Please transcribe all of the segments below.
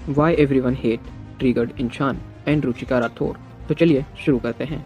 Why everyone hate triggered in Chan and Ruchika Rathore। तो चलिए शुरू करते हैं।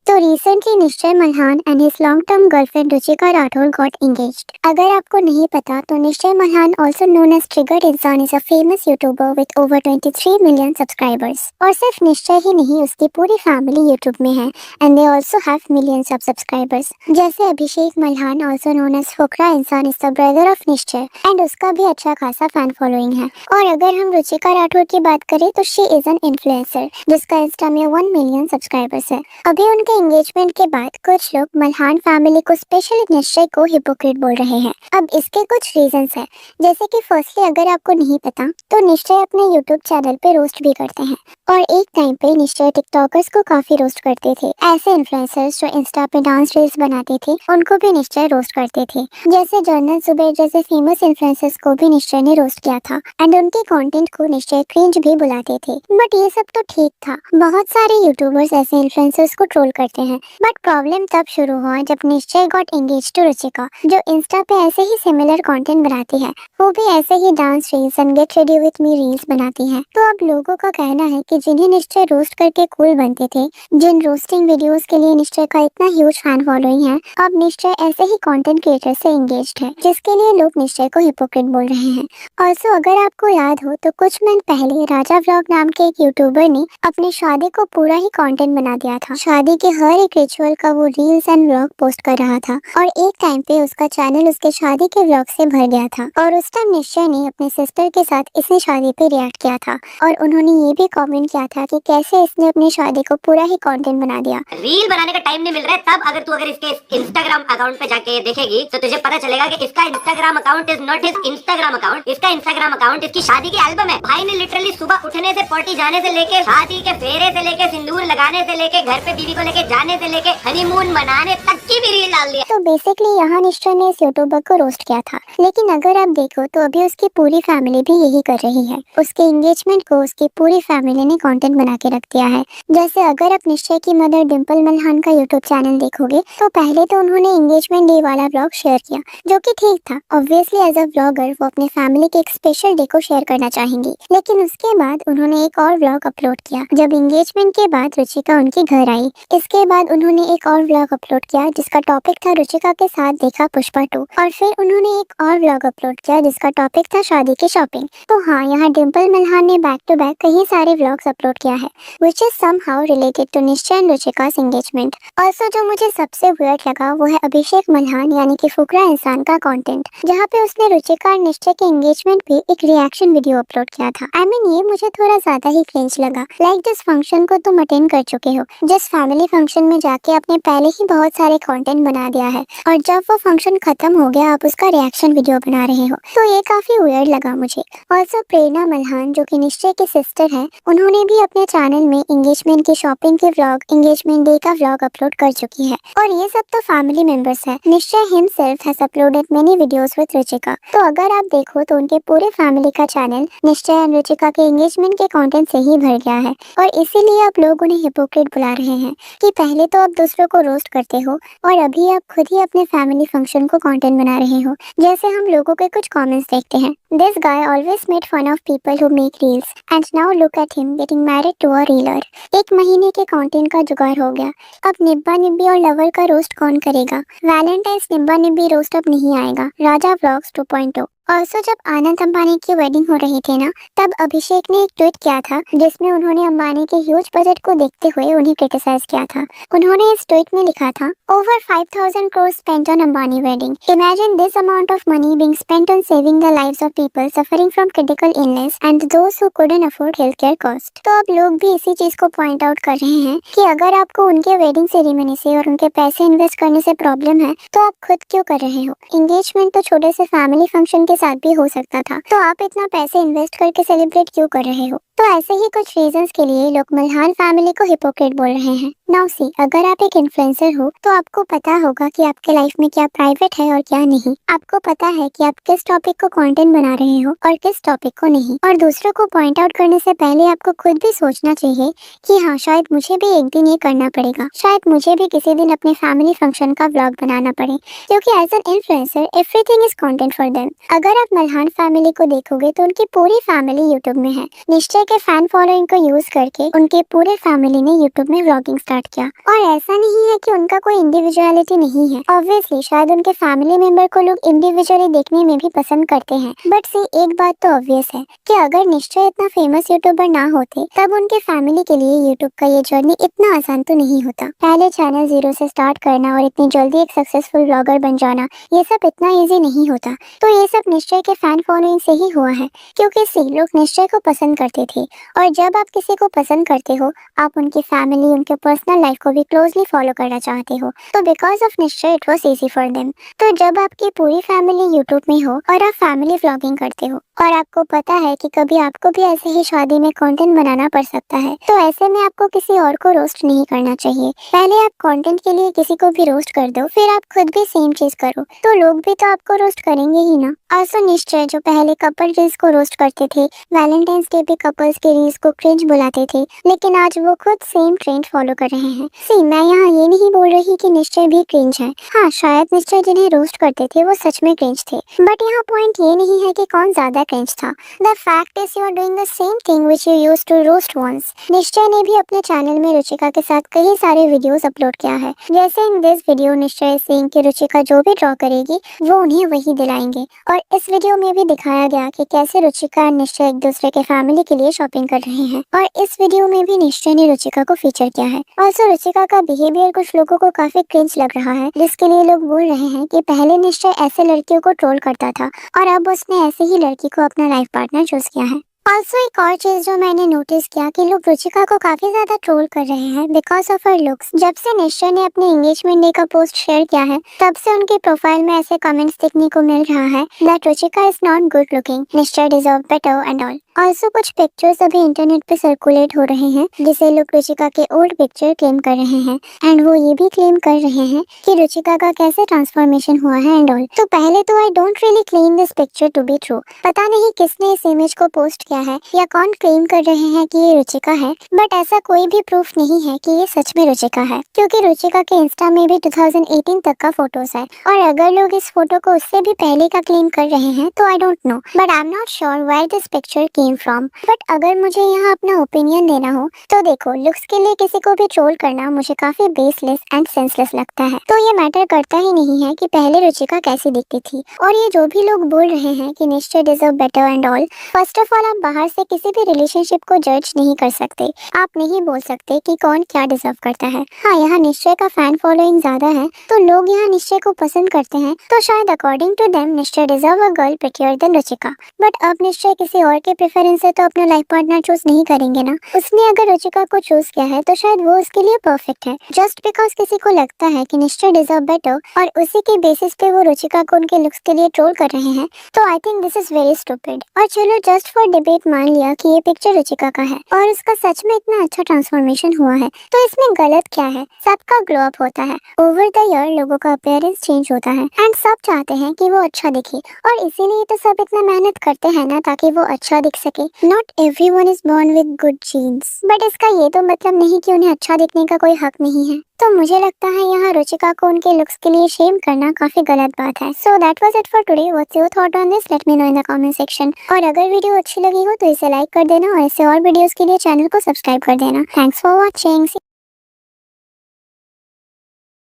तो recently Nishchay Malhan and his long term girlfriend Ruchika Rathore got engaged. अगर आपको नहीं पता तो Nishchay Malhan also known as Triggered Insaan is a famous YouTuber with over 23 million subscribers. और सिर्फ निश्चय ही नहीं, उसकी पूरी फैमिली यूट्यूब में है and they also have millions of subscribers. जैसे अभिषेक मल्हान ऑल्सो नोन एज फुकरा इंसान इज द ब्रदर ऑफ निश्चय एंड उसका भी अच्छा खासा फैन फॉलोइंग है। और अगर हम रुचिका राठौर की बात करें तो शी इज एन इन्फ्लुएंसर जिसका इंस्टा में 1 मिलियन सब्सक्राइबर्स है। अभी उनके एंगेजमेंट के बाद कुछ लोग मल्हान फैमिली को स्पेशली निश्चय को हिपोक्रेट बोल रहे हैं। अब इसके कुछ रीजंस हैं, जैसे कि फर्स्टली अगर आपको नहीं पता तो निश्चय अपने यूट्यूब चैनल पे रोस्ट भी करते हैं और एक टाइम पे निश्चय टिकटॉकर्स को काफी रोस्ट करते थे। ऐसे इन्फ्लुएंसर्स जो इंस्टा पे डांस रील्स बनाते थे उनको भी निश्चय रोस्ट करते थे। जैसे जर्नल जुबैर जैसे फेमस इन्फ्लुएंसर्स को भी निश्चय ने रोस्ट किया था एंड उनके कंटेंट को निश्चय क्रिंज भी बुलाते थे। बट ये सब तो ठीक था, बहुत सारे यूट्यूबर्स ऐसे इन्फ्लुएंसर्स को ट्रोल करते हैं। बट प्रॉब्लम तब शुरू हुआ जब निश्चय गॉट एंगेज टू रुचिका, जो इंस्टा पे ऐसे ही सिमिलर कंटेंट बनाती है, वो भी ऐसे ही dance reels and get ready with me reels बनाती है। तो अब लोगों का कहना है कि जिन्हें निश्चय रोस्ट करके कूल बनते थे, जिन रोस्टिंग वीडियोस के लिए निश्चय का इतना ह्यूज फैन फॉलोइंग है, अब निश्चय ऐसे ही कंटेंट क्रिएटर से एंगेज्ड है, जिसके लिए लोग निश्चय को हिपोक्रेट बोल रहे हैं। ऑल्सो अगर आपको याद हो तो कुछ मंथ पहले राजा व्लॉग नाम के एक यूट्यूबर ने अपनी शादी को पूरा ही कंटेंट बना दिया था। शादी के हर एक रिचुअल का वो रील्स एंड व्लॉग पोस्ट कर रहा था और एक टाइम पे उसका चैनल उसके शादी के व्लॉग से भर गया था। और उस टाइम निश्चय ने अपने सिस्टर के साथ इसने शादी पे रिएक्ट किया था और उन्होंने ये भी कमेंट किया था कि कैसे इसने अपनी शादी को पूरा ही कंटेंट बना दिया। रील बनाने का टाइम नहीं मिल रहा है तब अगर इसके इंस्टाग्राम अकाउंट पे जाके देखेगी तो तुझे पता चलेगा कि इसका Instagram account is not his Instagram account, इसका इंस्टाग्राम अकाउंट इसकी शादी की एल्बम है। भाई ने लिटरली सुबह उठने से, पार्टी जाने से लेके, शादी के फेरे से लेके, सिंदूर लगाने से लेके, घर पे बीवी को लेके जाने से लेके, हनीमून मनाने तक की भी रील डाल दी। तो बेसिकली यहाँ निश्चय ने इस यूट्यूबर को रोस्ट किया था, लेकिन अगर आप देखो तो अभी उसकी पूरी फैमिली भी यही कर रही है। उसके एंगेजमेंट को उसकी पूरी फैमिली ने कंटेंट बना के रख दिया है। जैसे अगर आप निश्चय की मदर डिम्पल मल्हान का यूट्यूब चैनल देखोगे तो पहले तो उन्होंने एंगेजमेंट डे वाला व्लॉग शेयर किया, जो कि ठीक था। ऑब्वियसली एज अ व्लॉगर वो अपने फैमिली के एक स्पेशल डे को शेयर करना चाहेंगी, लेकिन उसके बाद उन्होंने एक और व्लॉग अपलोड किया जब एंगेजमेंट के बाद रुचिका उनके घर आई। इसके बाद उन्होंने एक और व्लॉग अपलोड किया जिसका टॉपिक था रुचिका के साथ देखा पुष्पा 2, और फिर उन्होंने एक और व्लॉग अपलोड किया जिसका टॉपिक था शादी की शॉपिंग। तो हाँ, यहाँ डिम्पल मल्हान ने बैक टू बैक कई सारे व्लॉग्स अपलोड किया है which is somehow related to Nishchay and Ruchika's engagement. Also जो मुझे सबसे वियर्ड लगा वो है अभिषेक मल्हान यानी कि फुकरा इंसान का कंटेंट, जहाँ पे उसने रुचिका और निश्चय के एंगेजमेंट पे एक रिएक्शन वीडियो अपलोड किया था। आई मीन ये मुझे थोड़ा ज्यादा ही क्रिंज लगा। लाइक जिस फंक्शन को तुम अटेंड कर चुके हो, जिस फैमिली फंक्शन में जाके आपने पहले ही बहुत सारे कंटेंट बना दिया है और जब वो फंक्शन खत्म हो गया आप उसका रिएक्शन वीडियो बना रहे हो, तो ये काफी वियर्ड लगा मुझे। ऑल्सो प्रेरणा मल्हान जो कि निश्चय की सिस्टर है, उन्होंने भी अपने चैनल में एंगेजमेंट की शॉपिंग के व्लॉग, एंगेजमेंट डे का व्लॉग अपलोड कर चुकी है। और ये सब तो फैमिली मेंबर्स है। निश्चय himself has uploaded many videos with Ruchika. तो अगर आप देखो तो उनके पूरे फैमिली का चैनल निश्चय एंड रुचिका के एंगेजमेंट के कंटेंट से ही भर गया है और इसीलिए आप लोग उन्हें हिपोक्रेट बुला रहे हैं कि पहले तो आप दूसरों को रोस्ट करते हो और अभी आप खुद ही अपने फैमिली फंक्शन को कंटेंट बना रहे हो। जैसे हम लोगों के कुछ कमेंट्स देखते हैं, this guy always made fun of people who make reels and now look at him getting married to a reeler. 1 महीने के कंटेंट का जुगाड़ हो गया, अब निब्बा निब्बी और लवर का रोस्ट कौन करेगा? वैलेंटाइंस निब्बा निब्बी रोस्ट अब नहीं आएगा। राजा व्लॉग्स 2.0। ऑल्सो जब आनंद अंबानी की वेडिंग हो रही थी ना, तब अभिषेक ने एक ट्वीट किया था जिसमें उन्होंने अंबानी के ह्यूज बजट को देखते हुए उन्हें क्रिटिसाइज किया था। उन्होंने इस ट्वीट में लिखा था, over 5,000 crores spent on Ambani wedding. Imagine this amount of money being spent on saving the lives of people suffering from critical illness and those who couldn't afford healthcare cost. तो अब लोग भी इसी चीज को पॉइंट आउट कर रहे हैं कि अगर आपको उनके वेडिंग सेरेमनी से और उनके पैसे इन्वेस्ट करने से प्रॉब्लम है तो आप खुद क्यों कर रहे हो? एंगेजमेंट तो छोटे से फैमिली फंक्शन के साथ भी हो सकता था, तो आप इतना पैसे इन्वेस्ट करके सेलिब्रेट क्यों कर रहे हो? तो ऐसे ही कुछ रीजंस के लिए लोग मल्हान फैमिली को हिपोक्रेट बोल रहे हैं। नाउ सी, अगर आप एक इन्फ्लुएंसर हो तो आपको पता होगा कि आपके लाइफ में क्या प्राइवेट है और क्या नहीं। आपको पता है कि आप किस टॉपिक को कंटेंट बना रहे हो और किस टॉपिक को नहीं। और दूसरों को पॉइंट आउट करने से पहले आपको खुद भी सोचना चाहिए कि हाँ, शायद मुझे भी एक दिन ये करना पड़ेगा, शायद मुझे भी किसी दिन अपने फैमिली फंक्शन का व्लॉग बनाना पड़े, क्योंकि as an influencer everything is content for them. अगर आप मल्हान फैमिली को देखोगे तो उनकी पूरी फैमिली यूट्यूब में है। निश्चय के फैन फॉलोइंग को यूज करके उनके पूरे फैमिली ने यूट्यूब में व्लॉगिंग स्टार्ट किया। और ऐसा नहीं है कि उनका कोई इंडिविजुअलिटी नहीं है। ऑब्वियसली शायद उनके फैमिली मेंबर को लोग इंडिविजुअली देखने में भी पसंद करते हैं, बट सी, एक बात तो ऑब्वियस है कि अगर निश्चय इतना फेमस यूट्यूबर ना होते तब उनके फैमिली के लिए यूट्यूब का ये जर्नी इतना आसान तो नहीं होता। पहले चैनल जीरो से स्टार्ट करना और इतनी जल्दी एक सक्सेसफुल ब्लॉगर बन जाना, ये सब इतना ईजी नहीं होता। तो ये सब निश्चय के फैन फॉलोइंग से ही हुआ है, क्योंकि सी, लोग निश्चय को पसंद करते थे। और जब आप किसी को पसंद करते हो, आप उनकी फैमिली, उनके पर्सनल लाइफ को भी क्लोजली फॉलो करना चाहते हो। तो बिकॉज ऑफ निश्चय it was easy for them. तो जब आपकी पूरी फैमिली यूट्यूब में हो और आप फैमिली व्लॉगिंग करते हो और आपको पता है कि कभी आपको भी ऐसे ही शादी में कंटेंट बनाना पड़ सकता है, तो ऐसे में आपको किसी और को रोस्ट नहीं करना चाहिए। पहले आप कंटेंट के लिए किसी को भी रोस्ट कर दो, फिर आप खुद भी सेम चीज करो, तो लोग भी तो आपको रोस्ट करेंगे ही ना। आल्सो निश्चय जो पहले कपल रील्स को रोस्ट करते थे, वैलेंटाइंस डे पे कपल्स के रील्स को क्रिंज बुलाते थे, लेकिन आज वो खुद सेम ट्रेंड फॉलो कर रहे हैं। सी, मैं यहाँ ये नहीं बोल रही कि निश्चय भी क्रिंज है। हाँ, शायद निश्चय जिन्हें रोस्ट करते थे वो सच में क्रिंज थे, बट यहाँ पॉइंट ये नहीं है कि कौन ज्यादा क्रिंज था। The fact is you are doing the same thing which you used to roast once. Nishchay ने भी अपने चैनल में रुचिका के साथ कई सारे वीडियोस अपलोड किया है। जैसे इन दिस वीडियो निश्चय सेइंग कि रुचिका जो भी ड्रॉ करेगी वो उन्हें वही दिलाएंगे। और इस वीडियो में भी दिखाया गया कि कैसे रुचिका और निश्चय एक दूसरे के फैमिली के लिए शॉपिंग कर रहे हैं। और इस वीडियो में भी निश्चय ने रुचिका को फीचर किया है। ऑल्सो रुचिका का बिहेवियर कुछ लोगों को काफी क्रिंज लग रहा है, जिसके लिए लोग बोल रहे हैं कि पहले निश्चय ऐसे लड़कियों को ट्रोल करता था और अब उसने ऐसे ही लड़की को अपना लाइफ पार्टनर चूज किया है। ऑल्सो एक और चीज जो मैंने नोटिस किया कि लोग रुचिका को काफी ज्यादा ट्रोल कर रहे हैं बिकॉज ऑफ हर लुक्स। जब से निश्चय ने अपने एंगेजमेंट डे का पोस्ट शेयर किया है, तब से उनके प्रोफाइल में ऐसे कमेंट्स देखने को मिल रहा है that Ruchika is not good looking, Nishchay deserve better and all. Also कुछ पिक्चर्स अभी इंटरनेट पे सर्कुलेट हो रहे हैं जिसे लोग रुचिका के ओल्ड पिक्चर क्लेम कर रहे हैं, एंड वो ये भी क्लेम कर रहे हैं कि रुचिका का कैसे ट्रांसफॉर्मेशन हुआ है एंड ऑल। तो पहले तो I don't really claim this picture to be true. पता नहीं किसने इस इमेज को पोस्ट किया है या कौन क्लेम कर रहे हैं कि ये रुचिका है, बट ऐसा कोई भी प्रूफ नहीं है कि ये सच में रुचिका है, क्योंकि रुचिका के इंस्टा में भी 2018 तक का फोटोज है। और अगर लोग इस फोटो को उससे भी पहले का क्लेम कर रहे हैं तो I don't know, but I am not sure where this picture came from. बट अगर मुझे यहाँ अपना ओपिनियन देना हो तो देखो, लुक्स के लिए किसी को भी ट्रोल करना मुझे काफी बेसलेस एंड सेंसलेस लगता है। तो ये मैटर करता ही नहीं है कि पहले रुचिका कैसी दिखती थी। और ये जो भी लोग बोल रहे हैं कि निश्चय deserve better and all, first of all आप बाहर से किसी भी रिलेशनशिप को जज नहीं कर सकते। आप नहीं बोल सकते कि कौन क्या डिजर्व करता है। हाँ, यहाँ निश्चय का फैन फॉलोइंग ज्यादा है तो लोग यहाँ निश्चय को पसंद करते हैं, तो शायद अकॉर्डिंग टू देम निश्चय deserve a girl prettier then Ruchika. But अब निश्चय किसी और के प्रेफरेंस से तो अपना लाइफ पार्टनर चूज नहीं करेंगे ना। उसने अगर रुचिका को चूज किया है तो शायद वो उसके लिए परफेक्ट है। जस्ट बिकॉज किसी को लगता है कि निश्चय डिजर्व बेटर और उसी के बेसिस पे वो रुचिका को उनके लुक्स के लिए ट्रोल कर रहे हैं, तो I think this is very stupid. और चलो जस्ट फॉर डिबेट मान लिया कि ये पिक्चर रुचिका का है और उसका सच में इतना अच्छा ट्रांसफॉर्मेशन हुआ है, तो इसमें गलत क्या है? सबका ग्लो अप होता है, ओवर द ईयर लोगों का अपीयरेंस चेंज होता है एंड सब चाहते हैं कि वो अच्छा दिखे, और इसीलिए तो सब इतना मेहनत करते हैं ना ताकि वो अच्छा दिख सके। Not everyone is born with good genes, but इसका ये तो मतलब नहीं कि उन्हें अच्छा दिखने का कोई हक नहीं है। तो मुझे लगता है यहाँ रुचिका को उनके लुक्स के लिए शेम करना काफी गलत बात है। So that was it for today. What's your thought on this? Let me know in the comment section. और अगर वीडियो अच्छी लगी हो तो इसे लाइक कर देना और ऐसे और वीडियोस के लिए चैनल को सब्सक्राइब कर देना। Thanks for watching.